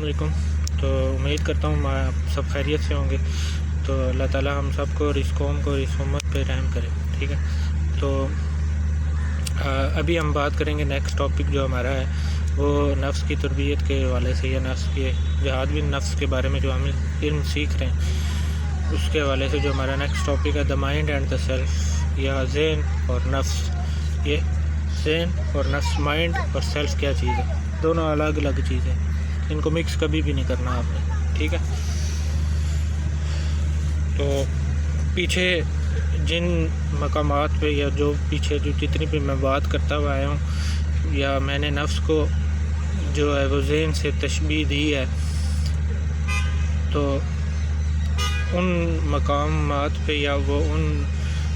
علیکم۔ تو امید کرتا ہوں آپ سب خیریت سے ہوں گے۔ تو اللہ تعالیٰ ہم سب کو اور اس قوم کو اور اس امت پہ رحم کرے، ٹھیک ہے۔ تو ابھی ہم بات کریں گے نیکسٹ ٹاپک جو ہمارا ہے وہ نفس کی تربیت کے حوالے سے، یا نفس کے جہاد بن نفس کے بارے میں جو ہم علم سیکھ رہے ہیں اس کے حوالے سے جو ہمارا نیکسٹ ٹاپک ہے the mind and the self, یا ذہن اور نفس۔ یہ ذہن اور نفس، مائنڈ اور سیلف کیا چیز ہے؟ دونوں الگ الگ چیزیں، ان کو مکس کبھی بھی نہیں کرنا آپ نے، ٹھیک ہے۔ تو پیچھے جن مقامات پہ یا جو پیچھے جو جتنی بھی میں بات کرتا ہوا آیا ہوں، یا میں نے نفس کو جو ہے وہ ذہن سے تشبیہ دی ہے، تو ان مقامات پہ یا وہ ان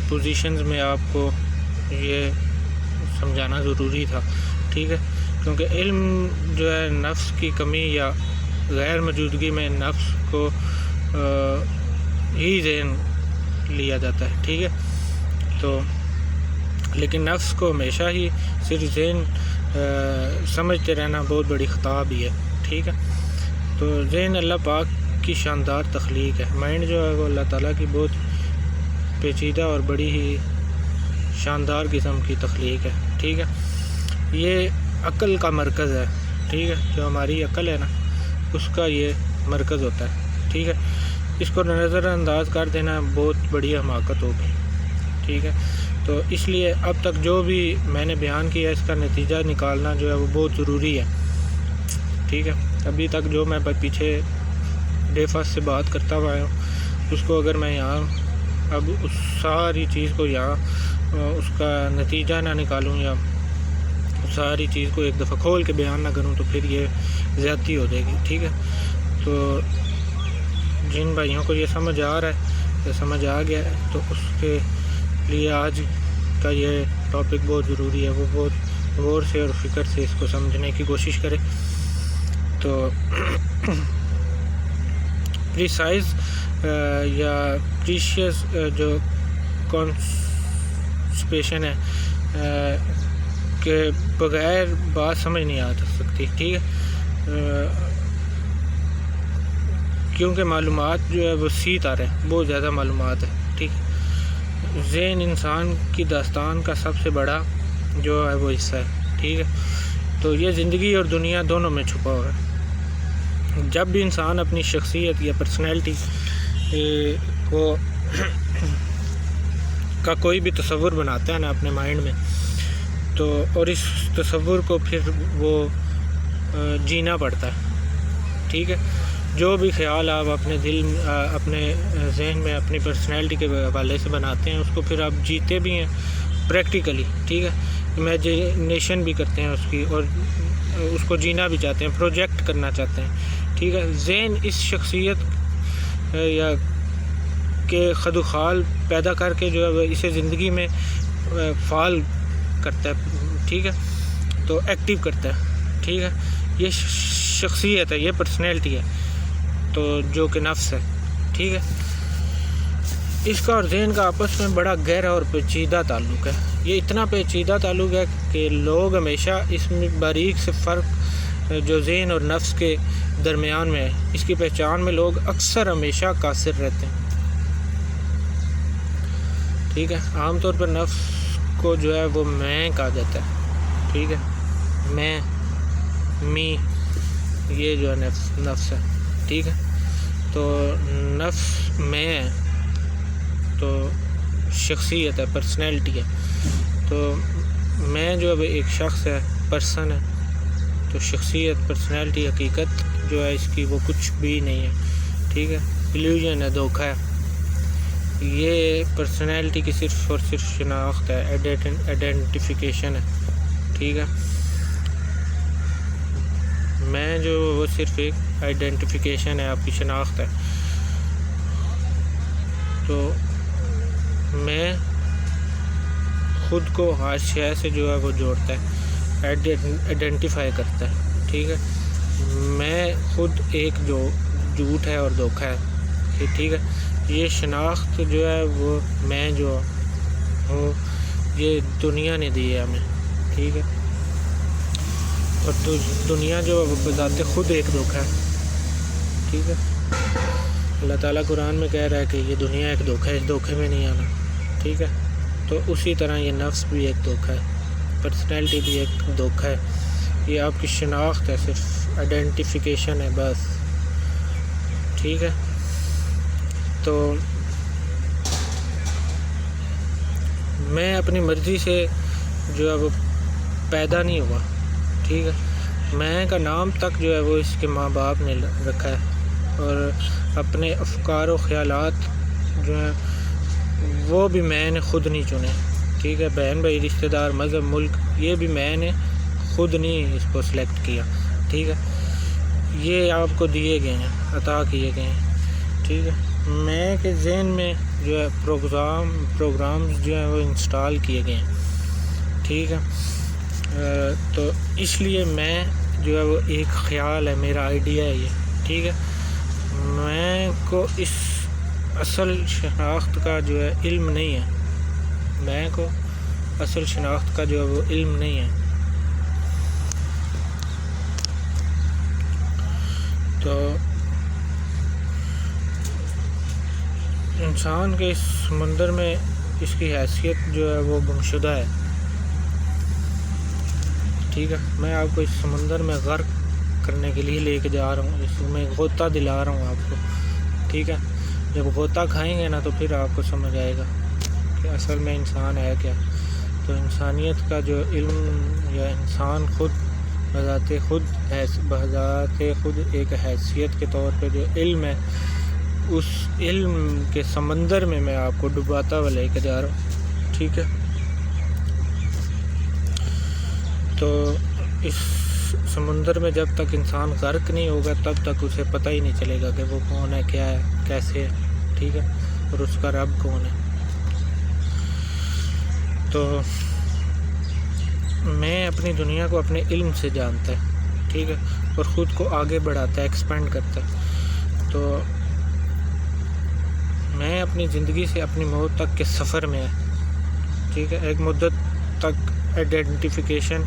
پوزیشنز میں آپ کو یہ سمجھانا ضروری تھا، ٹھیک ہے۔ کیونکہ علم جو ہے نفس کی کمی یا غیر موجودگی میں نفس کو ہی ذہن لیا جاتا ہے، ٹھیک ہے۔ تو لیکن نفس کو ہمیشہ ہی صرف ذہن سمجھتے رہنا بہت بڑی خطا بھی ہے، ٹھیک ہے۔ تو ذہن اللہ پاک کی شاندار تخلیق ہے، مائنڈ جو ہے وہ اللہ تعالیٰ کی بہت پیچیدہ اور بڑی ہی شاندار قسم کی تخلیق ہے، ٹھیک ہے۔ یہ عقل کا مرکز ہے، ٹھیک ہے۔ جو ہماری عقل ہے نا، اس کا یہ مرکز ہوتا ہے، ٹھیک ہے۔ اس کو نظر انداز کر دینا بہت بڑی حماقت ہوگی، ٹھیک ہے۔ تو اس لیے اب تک جو بھی میں نے بیان کیا اس کا نتیجہ نکالنا جو ہے وہ بہت ضروری ہے، ٹھیک ہے۔ ابھی تک جو میں پیچھے ڈے فرسٹ سے بات کرتا ہوا ہوں، اس کو اگر میں یہاں اب اس ساری چیز کو یہاں اس کا نتیجہ نہ نکالوں یا ساری چیز کو ایک دفعہ کھول کے بیان نہ کروں تو پھر یہ زیادتی ہو جائے گی، ٹھیک ہے۔ تو جن بھائیوں کو یہ سمجھ آ رہا ہے یا سمجھ آ گیا ہے تو اس کے لیے آج کا یہ ٹاپک بہت ضروری ہے، وہ بہت غور سے اور فکر سے اس کو سمجھنے کی کوشش کرے۔ تو پریسائز یا پریشیس جو کانسپیشن ہے کہ بغیر بات سمجھ نہیں آ سکتی، ٹھیک ہے۔ کیونکہ معلومات جو ہے وہ سی تارے ہیں، بہت زیادہ معلومات ہے، ٹھیک ہے۔ ذہن انسان کی داستان کا سب سے بڑا جو ہے وہ حصہ ہے، ٹھیک ہے۔ تو یہ زندگی اور دنیا دونوں میں چھپا ہوا ہے۔ جب بھی انسان اپنی شخصیت یا پرسنالٹی کو کا کوئی بھی تصور بناتا ہے نا اپنے مائنڈ میں، تو اور اس تصور کو پھر وہ جینا پڑتا ہے، ٹھیک ہے۔ جو بھی خیال آپ اپنے دل اپنے ذہن میں اپنی پرسنالٹی کے حوالے سے بناتے ہیں اس کو پھر آپ جیتے بھی ہیں پریکٹیکلی، ٹھیک ہے۔ امیجنیشن بھی کرتے ہیں اس کی، اور اس کو جینا بھی چاہتے ہیں، پروجیکٹ کرنا چاہتے ہیں، ٹھیک ہے۔ ذہن اس شخصیت یا کے خد و خال پیدا کر کے جو ہے وہ اسے زندگی میں فعال کرتا ہے، ٹھیک ہے۔ تو ایکٹیو کرتا ہے، ٹھیک ہے۔ یہ شخصیت ہے، یہ پرسنالٹی ہے، تو جو کہ نفس ہے، ٹھیک ہے۔ اس کا اور ذہن کا آپس میں بڑا گہرا اور پیچیدہ تعلق ہے۔ یہ اتنا پیچیدہ تعلق ہے کہ لوگ ہمیشہ اس میں باریک سے فرق جو ذہن اور نفس کے درمیان میں ہے، اس کی پہچان میں لوگ اکثر ہمیشہ قاصر رہتے ہیں، ٹھیک ہے۔ عام طور پر نفس کو جو ہے وہ میں کہا جاتا ہے، ٹھیک ہے۔ میں، می، یہ جو ہے نفس ہے، ٹھیک ہے۔ تو نفس میں ہے تو شخصیت ہے، پرسنالٹی ہے۔ تو میں جو ہے ایک شخص ہے، پرسن ہے، تو شخصیت، پرسنالٹی، حقیقت جو ہے اس کی وہ کچھ بھی نہیں ہے، ٹھیک ہے۔ ایلیوژن ہے، دھوکہ ہے۔ یہ پرسنالٹی کی صرف اور صرف شناخت ہے، آئیڈینٹیفیکیشن ہے، ٹھیک ہے۔ میں جو وہ صرف ایک آئیڈینٹیفیکیشن ہے، آپ کی شناخت ہے۔ تو میں خود کو حاشیہ سے جو ہے وہ جوڑتا ہے، آئیڈینٹیفائی کرتا ہے، ٹھیک ہے۔ میں خود ایک جو جھوٹ ہے اور دھوکہ ہے، ٹھیک ہے۔ یہ شناخت جو ہے وہ میں جو ہوں یہ دنیا نے دی ہے ہمیں، ٹھیک ہے۔ اور دنیا جو ہے وہ بذات خود ایک دھوکہ ہے، ٹھیک ہے. اللہ تعالیٰ قرآن میں کہہ رہا ہے کہ یہ دنیا ایک دھوکہ ہے، اس دھوکے میں نہیں آنا. ٹھیک ہے. تو اسی طرح یہ نفس بھی ایک دھوکہ ہے، پرسنالٹی بھی ایک دھوکہ ہے. یہ آپ کی شناخت ہے، صرف آئیڈینٹیفیکیشن ہے بس. ٹھیک ہے. تو میں اپنی مرضی سے جو ہے وہ پیدا نہیں ہوا. ٹھیک ہے. میں کا نام تک جو ہے وہ اس کے ماں باپ نے رکھا ہے، اور اپنے افکار و خیالات جو ہیں وہ بھی میں نے خود نہیں چنے. ٹھیک ہے. بہن بھائی، رشتہ دار، مذہب، ملک، یہ بھی میں نے خود نہیں اس کو سلیکٹ کیا. ٹھیک ہے. یہ آپ کو دیے گئے ہیں، عطا کیے گئے ہیں. ٹھیک ہے. میں کے ذہن میں جو ہے پروگرامز جو ہیں وہ انسٹال کیے گئے ہیں. ٹھیک ہے. تو اس لیے میں جو ہے وہ ایک خیال ہے، میرا آئیڈیا ہے یہ. ٹھیک ہے. میں کو اس اصل شناخت کا جو ہے علم نہیں ہے. میں کو اصل شناخت کا جو ہے وہ علم نہیں ہے. تو انسان کے اس سمندر میں اس کی حیثیت جو ہے وہ گمشدہ ہے. ٹھیک ہے. میں آپ کو اس سمندر میں غرق کرنے کے لیے لے کے جا رہا ہوں، اس میں غوطہ دلا رہا ہوں آپ کو. ٹھیک ہے. جب غوطہ کھائیں گے نا تو پھر آپ کو سمجھ آئے گا کہ اصل میں انسان ہے کیا. تو انسانیت کا جو علم، یا انسان خود بذات خود ایک حیثیت کے طور پہ جو علم ہے، اس علم کے سمندر میں آپ کو ڈباتا ہوا لے کے جا رہا ہوں. ٹھیک ہے. تو اس سمندر میں جب تک انسان غرق نہیں ہوگا تب تک اسے پتہ ہی نہیں چلے گا کہ وہ کون ہے، کیا ہے، کیسے ہے. ٹھیک ہے. اور اس کا رب کون ہے. تو میں اپنی دنیا کو اپنے علم سے جانتا ہے. ٹھیک ہے. اور خود کو آگے بڑھاتا ہے، ایکسپینڈ کرتا ہے. تو میں اپنی زندگی سے اپنی موت تک کے سفر میں ہے. ٹھیک ہے. ایک مدت تک آئیڈینٹیفیکیشن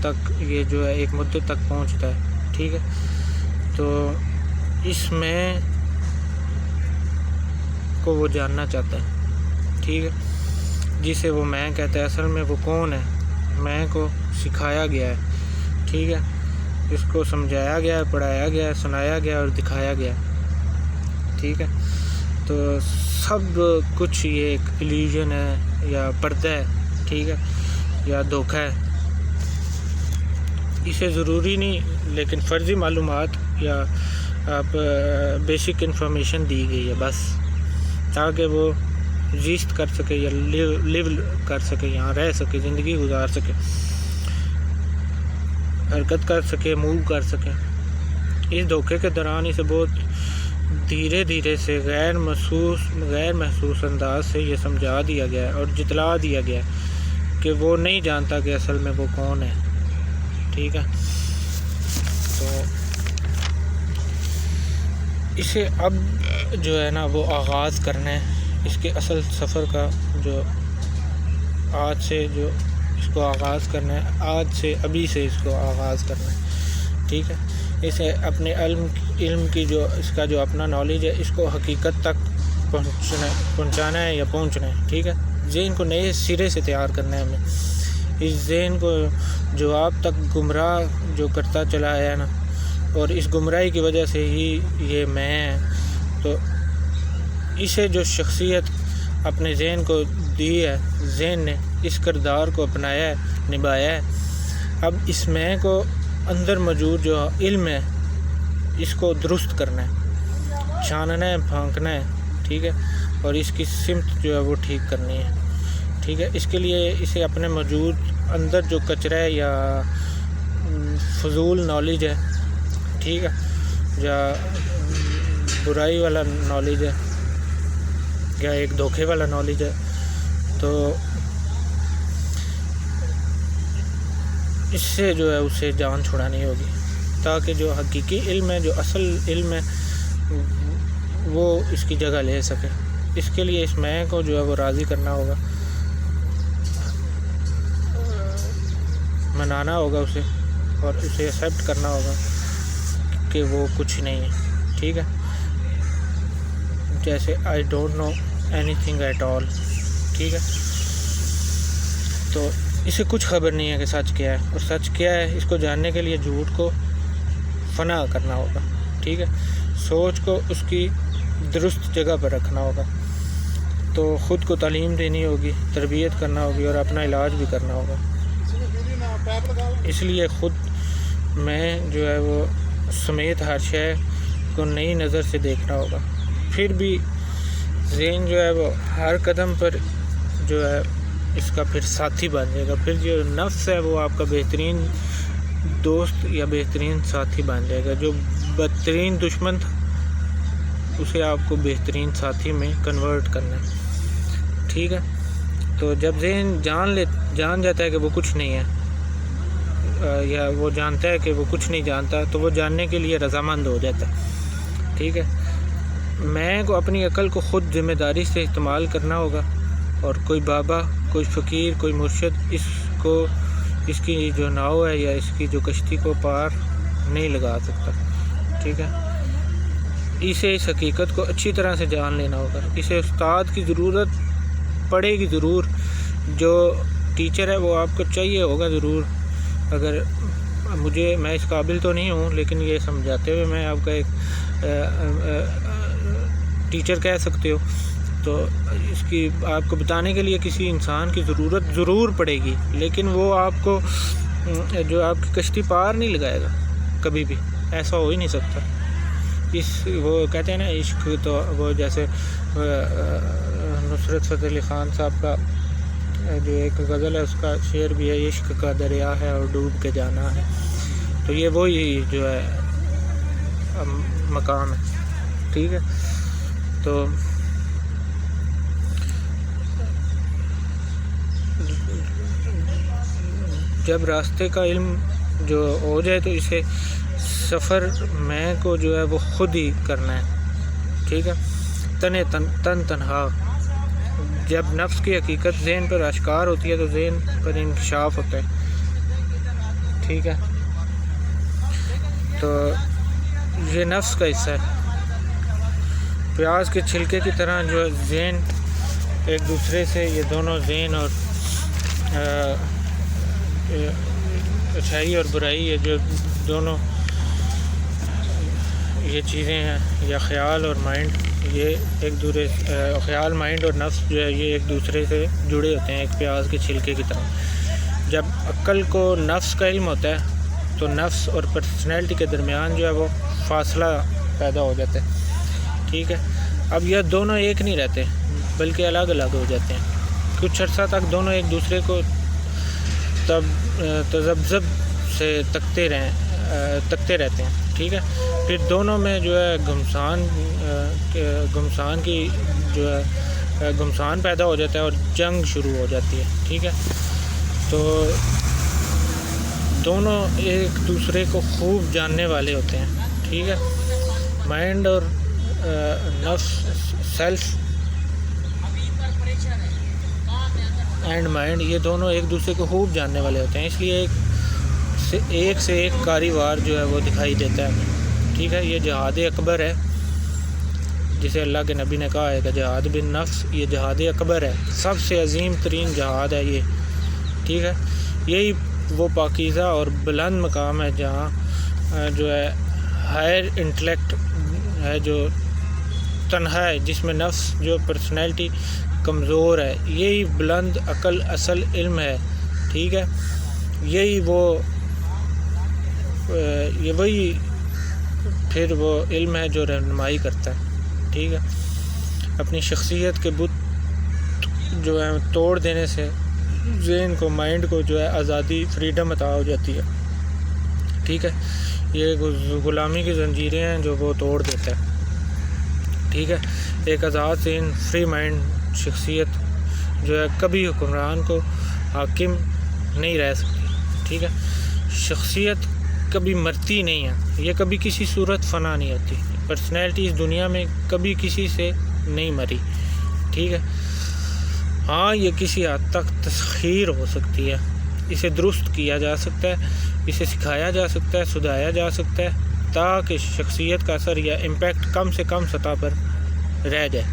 تک یہ جو ہے ایک مدت تک پہنچتا ہے. ٹھیک ہے. تو اس میں کو وہ جاننا چاہتا ہے. ٹھیک ہے. جسے وہ میں کہتا ہے، اصل میں وہ کون ہے. میں کو سکھایا گیا ہے. ٹھیک ہے. اس کو سمجھایا گیا ہے، پڑھایا گیا ہے، سنایا گیا اور دکھایا گیا. ٹھیک ہے. تو سب کچھ یہ ایک ایلیوژن ہے، یا پردہ ہے. ٹھیک ہے. یا دھوکہ ہے. اسے ضروری نہیں، لیکن فرضی معلومات یا آپ بیسک انفارمیشن دی گئی ہے بس، تاکہ وہ ایگزسٹ کر سکے یا لیو کر سکے، یہاں رہ سکے، زندگی گزار سکے، حرکت کر سکے، موو کر سکے. اس دھوکے کے دوران اسے بہت دھیرے دھیرے سے غیر محسوس انداز سے یہ سمجھا دیا گیا ہے اور جتلا دیا گیا ہے کہ وہ نہیں جانتا کہ اصل میں وہ کون ہے. ٹھیک ہے. تو اسے اب جو ہے نا وہ آغاز کرنا ہے اس کے اصل سفر کا، جو آج سے جو اس کو آغاز کرنا ہے، آج سے ابھی سے اس کو آغاز کرنا ہے. ٹھیک ہے. اسے اپنے علم کی جو اس کا جو اپنا نالج ہے، اس کو حقیقت تک پہنچانا ہے یا پہنچنا ہے. ٹھیک ہے. ذہن کو نئے سرے سے تیار کرنا ہے ہمیں. اس ذہن کو جو آپ تک گمراہ جو کرتا چلا ہے نا، اور اس گمراہی کی وجہ سے ہی یہ میں ہے. تو اسے جو شخصیت اپنے ذہن کو دی ہے، ذہن نے اس کردار کو اپنایا ہے، نبھایا ہے. اب اس میں کو اندر موجود جو علم ہے اس کو درست کرنا ہے، چھاننا ہے، پھانکنا ہے. ٹھیک ہے. اور اس کی سمت جو ہے وہ ٹھیک کرنی ہے. ٹھیک ہے. اس کے لیے اسے اپنے موجود اندر جو کچرا ہے یا فضول نالج ہے، ٹھیک ہے، یا برائی والا نالج ہے، یا ایک دھوکے والا نالج ہے، تو اس سے جو ہے اسے جان چھڑانی ہوگی، تاکہ جو حقیقی علم ہے، جو اصل علم ہے، وہ اس کی جگہ لے سکے. اس کے لیے اس میں کو جو ہے وہ راضی کرنا ہوگا، منانا ہوگا اسے، اور اسے ایکسیپٹ کرنا ہوگا کہ وہ کچھ نہیں ہے. ٹھیک ہے، جیسے I don't know anything at all, ٹھیک ہے، تو اسے کچھ خبر نہیں ہے کہ سچ کیا ہے، اور سچ کیا ہے اس کو جاننے کے لیے جھوٹ کو فنا کرنا ہوگا، ٹھیک ہے، سوچ کو اس کی درست جگہ پر رکھنا ہوگا، تو خود کو تعلیم دینی ہوگی، تربیت کرنا ہوگی، اور اپنا علاج بھی کرنا ہوگا۔ اس لیے خود میں جو ہے وہ سمیت ہر شے کو نئی نظر سے دیکھنا ہوگا۔ پھر بھی ذہن جو ہے وہ ہر قدم پر جو ہے اس کا پھر ساتھی بن جائے گا، پھر جو نفس ہے وہ آپ کا بہترین دوست یا بہترین ساتھی بن جائے گا، جو بدترین دشمن تھا اسے آپ کو بہترین ساتھی میں کنورٹ کرنا ہے، ٹھیک ہے۔ تو جب ذہن جان جاتا ہے کہ وہ کچھ نہیں ہے، یا وہ جانتا ہے کہ وہ کچھ نہیں جانتا، تو وہ جاننے کے لیے رضامند ہو جاتا ہے، ٹھیک ہے۔ میں کو اپنی عقل کو خود ذمہ داری سے استعمال کرنا ہوگا، اور کوئی بابا، کوئی فقیر، کوئی مرشد اس کی جو ناؤ ہے یا اس کی جو کشتی کو پار نہیں لگا سکتا، ٹھیک ہے۔ اسے اس حقیقت کو اچھی طرح سے جان لینا ہوگا۔ اسے استاد کی ضرورت پڑے گی ضرور، جو ٹیچر ہے وہ آپ کو چاہیے ہوگا ضرور، اگر میں اس قابل تو نہیں ہوں، لیکن یہ سمجھاتے ہوئے میں آپ کا ایک ٹیچر کہہ سکتے ہو، تو اس کی آپ کو بتانے کے لیے کسی انسان کی ضرورت ضرور پڑے گی، لیکن وہ آپ کو جو آپ کی کشتی پار نہیں لگائے گا کبھی بھی، ایسا ہو ہی نہیں سکتا۔ وہ کہتے ہیں نا عشق، تو وہ جیسے نصرت فتح علی خان صاحب کا جو ایک غزل ہے اس کا شعر بھی ہے، عشق کا دریا ہے اور ڈوب کے جانا ہے، تو یہ وہی جو ہے مقام ہے، ٹھیک ہے۔ تو جب راستے کا علم جو ہو جائے تو اسے سفر میں کو جو ہے وہ خود ہی کرنا ہے، ٹھیک ہے، تنہا۔ جب نفس کی حقیقت ذہن پر اشکار ہوتی ہے تو ذہن پر انکشاف ہوتا ہے، ٹھیک ہے۔ تو یہ نفس کا حصہ ہے، پیاز کے چھلکے کی طرح جو ذہن ایک دوسرے سے، یہ دونوں ذہن اور اچھائی اور برائی، یہ جو دونوں یہ چیزیں ہیں، یا خیال اور مائنڈ، یہ ایک دوسرے خیال، مائنڈ اور نفس جو ہے یہ ایک دوسرے سے جڑے ہوتے ہیں ایک پیاز کے چھلکے کی طرح۔ جب عقل کو نفس کا علم ہوتا ہے تو نفس اور پرسنالٹی کے درمیان جو ہے وہ فاصلہ پیدا ہو جاتا ہے، ٹھیک ہے۔ اب یہ دونوں ایک نہیں رہتے بلکہ الگ الگ ہو جاتے ہیں، کچھ عرصہ تک دونوں ایک دوسرے کو تذبذب سے تکتے رہتے ہیں، ٹھیک ہے، پھر دونوں میں جو ہے گھمسان پیدا ہو جاتا ہے اور جنگ شروع ہو جاتی ہے، ٹھیک ہے۔ تو دونوں ایک دوسرے کو خوب جاننے والے ہوتے ہیں، ٹھیک ہے۔ مائنڈ اور نفس، سیلف اینڈ مائنڈ، یہ دونوں ایک دوسرے کو خوب جاننے والے ہوتے ہیں، اس لیے ایک سے ایک کاریوار جو ہے وہ دکھائی دیتا ہے، ٹھیک ہے۔ یہ جہاد اکبر ہے، جسے اللہ کے نبی نے کہا ہے کہ جہاد بن نفس، یہ جہاد اکبر ہے، سب سے عظیم ترین جہاد ہے یہ، ٹھیک ہے۔ یہی وہ پاکیزہ اور بلند مقام ہے جہاں جو ہے ہائر انٹلیکٹ ہے، جو تنہا ہے، جس میں نفس جو پرسنالٹی کمزور ہے، یہی بلند عقل اصل علم ہے، ٹھیک ہے۔ وہی پھر وہ علم ہے جو رہنمائی کرتا ہے، ٹھیک ہے۔ اپنی شخصیت کے بت جو ہے توڑ دینے سے ذہن کو، مائنڈ کو جو ہے آزادی، فریڈم عطا ہو جاتی ہے، ٹھیک ہے۔ یہ غلامی کی زنجیریں ہیں جو وہ توڑ دیتا ہے، ٹھیک ہے۔ ایک آزاد ذہن، فری مائنڈ شخصیت جو ہے کبھی حکمران کو حاکم نہیں رہ سکتی، ٹھیک ہے۔ شخصیت کبھی مرتی نہیں ہے، یہ کبھی کسی صورت فنا نہیں ہوتی، پرسنالٹی اس دنیا میں کبھی کسی سے نہیں مری، ٹھیک ہے۔ ہاں، یہ کسی حد تک تسخیر ہو سکتی ہے، اسے درست کیا جا سکتا ہے، اسے سکھایا جا سکتا ہے، سدھایا جا سکتا ہے، تاکہ شخصیت کا اثر یا امپیکٹ کم سے کم سطح پر رہ جائے،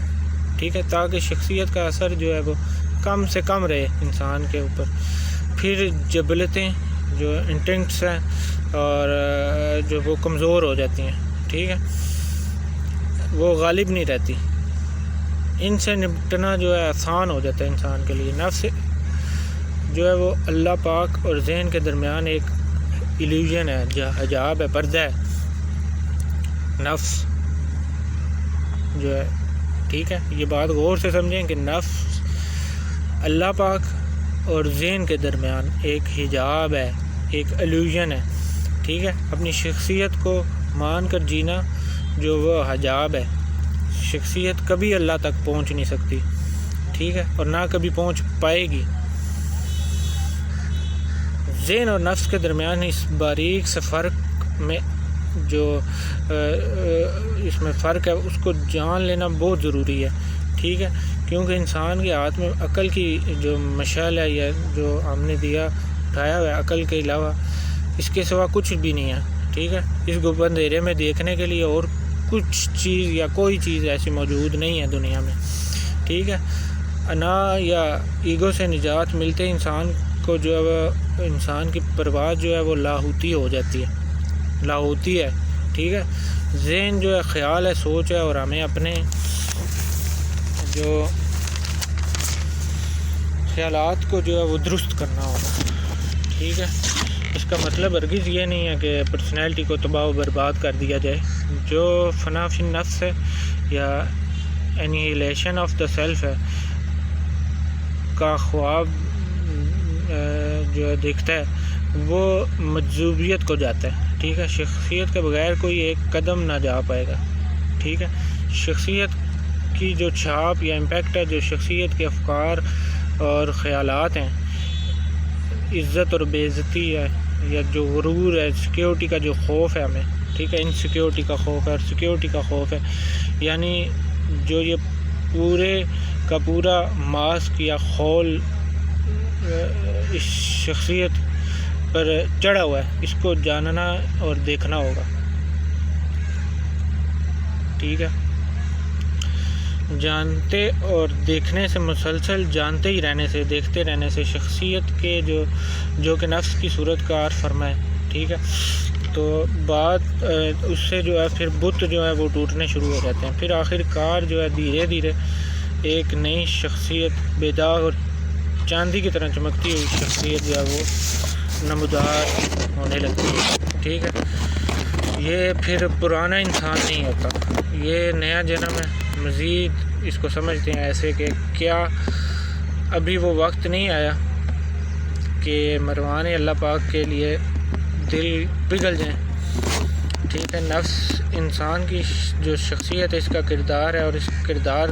ٹھیک ہے، تاکہ شخصیت کا اثر جو ہے وہ کم سے کم رہے انسان کے اوپر. پھر جبلتیں جو انٹنکٹس ہیں اور جو وہ کمزور ہو جاتی ہیں، ٹھیک ہے، وہ غالب نہیں رہتی. ان سے نپٹنا جو ہے آسان ہو جاتا ہے انسان کے لیے. نفس جو ہے وہ اللہ پاک اور ذہن کے درمیان ایک ایلیوژن ہے، حجاب ہے، پردہ ہے نفس جو ہے، ٹھیک ہے. یہ بات غور سے سمجھیں کہ نفس اللہ پاک اور ذہن کے درمیان ایک حجاب ہے، ایک ایلیوژن ہے، ٹھیک ہے. اپنی شخصیت کو مان کر جینا جو وہ حجاب ہے. شخصیت کبھی اللہ تک پہنچ نہیں سکتی، ٹھیک ہے، اور نہ کبھی پہنچ پائے گی. ذہن اور نفس کے درمیان اس باریک سے فرق میں جو اس میں فرق ہے اس کو جان لینا بہت ضروری ہے، ٹھیک ہے. کیونکہ انسان کے ہاتھ میں عقل کی جو مشعل ہے یا جو ہم نے اٹھایا ہوا ہے، عقل کے علاوہ اس کے سوا کچھ بھی نہیں ہے، ٹھیک ہے. اس کو اندھیرے میں دیکھنے کے لیے اور کچھ چیز یا کوئی چیز ایسی موجود نہیں ہے دنیا میں، ٹھیک ہے. انا یا ایگو سے نجات ملتے انسان کو جو ہے وہ انسان کی پرواز جو ہے وہ لاہوتی ہو جاتی ہے، لاہوتی ہے، ٹھیک ہے. ذہن جو ہے خیال ہے، سوچ ہے، اور ہمیں اپنے جو خیالات کو جو ہے وہ درست کرنا ہوگا، ٹھیک ہے. اس کا مطلب ہرگز یہ نہیں ہے کہ پرسنالٹی کو تباہ و برباد کر دیا جائے. جو فنا فی النفس ہے یا انہیلیشن آف دا سیلف ہے کا خواب جو دیکھتا ہے وہ مجذوبیت کو جاتا ہے، ٹھیک ہے. شخصیت کے بغیر کوئی ایک قدم نہ جا پائے گا، ٹھیک ہے. شخصیت کی جو چھاپ یا امپیکٹ ہے، جو شخصیت کے افکار اور خیالات ہیں، عزت اور بے عزتی ہے یا جو غرور ہے، سیکیورٹی کا جو خوف ہے ہمیں، ٹھیک ہے، انسیکیورٹی کا خوف ہے اور سیکیورٹی کا خوف ہے، یعنی جو یہ پورے کا پورا ماسک یا خول اس شخصیت پر چڑھا ہوا ہے، اس کو جاننا اور دیکھنا ہوگا، ٹھیک ہے. جانتے اور دیکھنے سے، مسلسل جانتے ہی رہنے سے، دیکھتے رہنے سے شخصیت کے جو کہ نفس کی صورت کار فرمائے، ٹھیک ہے. تو بات اس سے جو ہے پھر بت جو ہے وہ ٹوٹنے شروع ہو جاتے ہیں. پھر آخر کار جو ہے دھیرے دھیرے ایک نئی شخصیت، بے داغ اور چاندی کی طرح چمکتی ہوئی شخصیت جو ہے وہ نمودار ہونے لگتی ہے، ٹھیک ہے. یہ پھر پرانا انسان نہیں ہوتا، یہ نیا جنم ہے. مزید اس کو سمجھتے ہیں ایسے کہ کیا ابھی وہ وقت نہیں آیا کہ مروان اللہ پاک کے لیے دل پگھل جائیں، ٹھیک ہے. نفس انسان کی جو شخصیت ہے، اس کا کردار ہے، اور اس کردار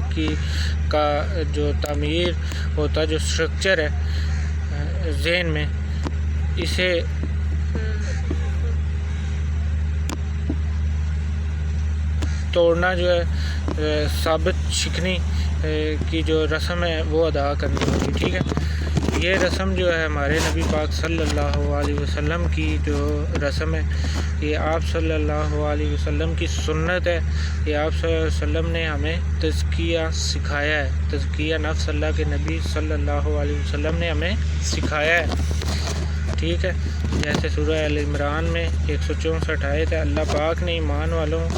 کا جو تعمیر ہوتا ہے، جو اسٹرکچر ہے ذہن میں، اسے توڑنا جو ہے ثابت شکنی کی جو رسم ہے وہ ادا کرنی ہوگی، ٹھیک ہے. یہ رسم جو ہے ہمارے نبی پاک صلی اللہ علیہ وسلم کی جو رسم ہے، یہ آپ صلی اللہ علیہ وسلم کی سنت ہے. یہ آپ صلی اللہ علیہ وسلم نے ہمیں تزکیہ سکھایا ہے. تزکیہ نفس اللہ کے نبی صلی اللہ علیہ وسلم نے ہمیں سکھایا ہے، ٹھیک ہے. جیسے سورہ ال عمران میں 164 آیت ہے، اللہ پاک نے ایمان والوں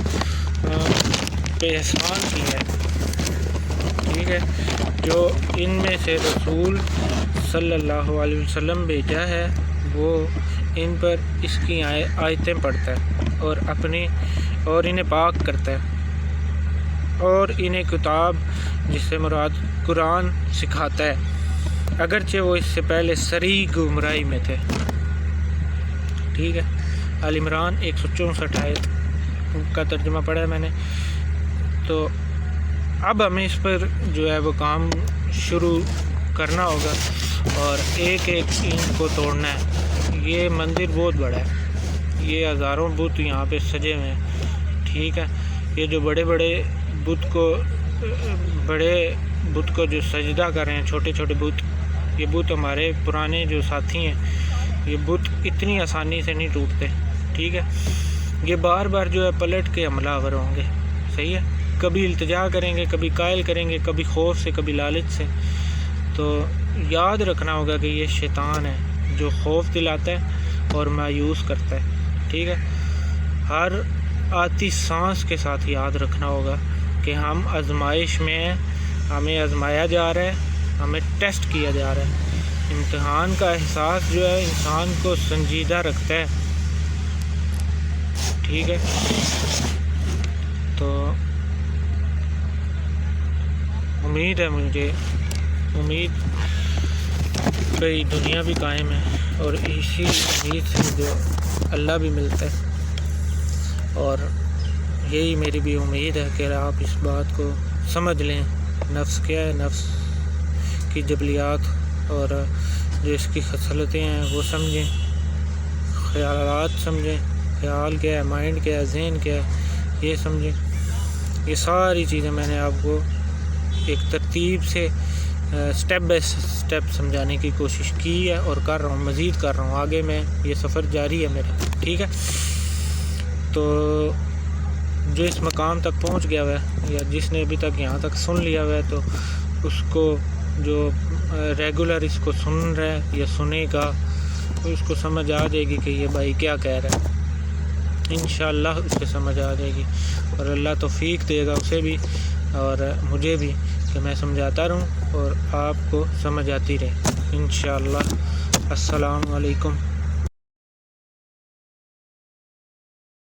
پہ احسان کیا ہے، ٹھیک ہے، جو ان میں سے رسول صلی اللہ علیہ وسلم بھیجا ہے، وہ ان پر اس کی آیتیں پڑھتا ہے اور انہیں پاک کرتا ہے اور انہیں کتاب جس سے مراد قرآن سکھاتا ہے، اگرچہ وہ اس سے پہلے صریح گمراہی میں تھے، ٹھیک ہے. ال عمران 164 آیت کا ترجمہ پڑھا ہے میں نے. تو اب ہمیں اس پر جو ہے وہ کام شروع کرنا ہوگا اور ایک ایک اینٹ کو توڑنا ہے. یہ مندر بہت بڑا ہے، یہ ہزاروں بت یہاں پہ سجے ہوئے ہیں، ٹھیک ہے. یہ جو بڑے بت کو جو سجدہ کر رہے ہیں، چھوٹے چھوٹے بت، یہ بت ہمارے پرانے جو ساتھی ہیں، یہ بت اتنی آسانی سے نہیں ٹوٹتے، ٹھیک ہے. یہ بار بار جو ہے پلٹ کے حملہ آور ہوں گے، صحیح ہے، کبھی التجا کریں گے، کبھی قائل کریں گے، کبھی خوف سے، کبھی لالچ سے. تو یاد رکھنا ہوگا کہ یہ شیطان ہے جو خوف دلاتا ہے اور مایوس کرتا ہے، ٹھیک ہے. ہر آتی سانس کے ساتھ یاد رکھنا ہوگا کہ ہم آزمائش میں ہیں، ہمیں آزمایا جا رہا ہے، ہمیں ٹیسٹ کیا جا رہا ہے. امتحان کا احساس جو ہے انسان کو سنجیدہ رکھتا ہے، ٹھیک ہے. تو امید ہے، مجھے امید کئی دنیا بھی قائم ہے، اور اسی امید سے جو اللہ بھی ملتا ہے. اور یہی میری بھی امید ہے کہ آپ اس بات کو سمجھ لیں، نفس کیا ہے، نفس کی جبلیات اور جو اس کی خصلتیں ہیں وہ سمجھیں، خیالات سمجھیں، خیال کیا ہے، مائنڈ کیا ہے، ذہن کیا ہے، یہ سمجھیں. یہ ساری چیزیں میں نے آپ کو ایک ترتیب سے سٹیپ بائی سٹیپ سمجھانے کی کوشش کی ہے، اور کر رہا ہوں، مزید کر رہا ہوں. آگے میں یہ سفر جاری ہے میرا، ٹھیک ہے. تو جو اس مقام تک پہنچ گیا ہوا ہے، یا جس نے ابھی تک یہاں تک سن لیا ہوا ہے، تو اس کو جو ریگولر اس کو سن رہا ہے یا سنے گا، تو اس کو سمجھ آ جائے گی کہ یہ بھائی کیا کہہ رہا ہے. انشاءاللہ اس کو سمجھ آ جائے گی، اور اللہ توفیق دے گا اسے بھی اور مجھے بھی کہ میں سمجھاتا رہوں اور آپ کو سمجھ آتی رہے انشاءاللہ. السلام علیکم.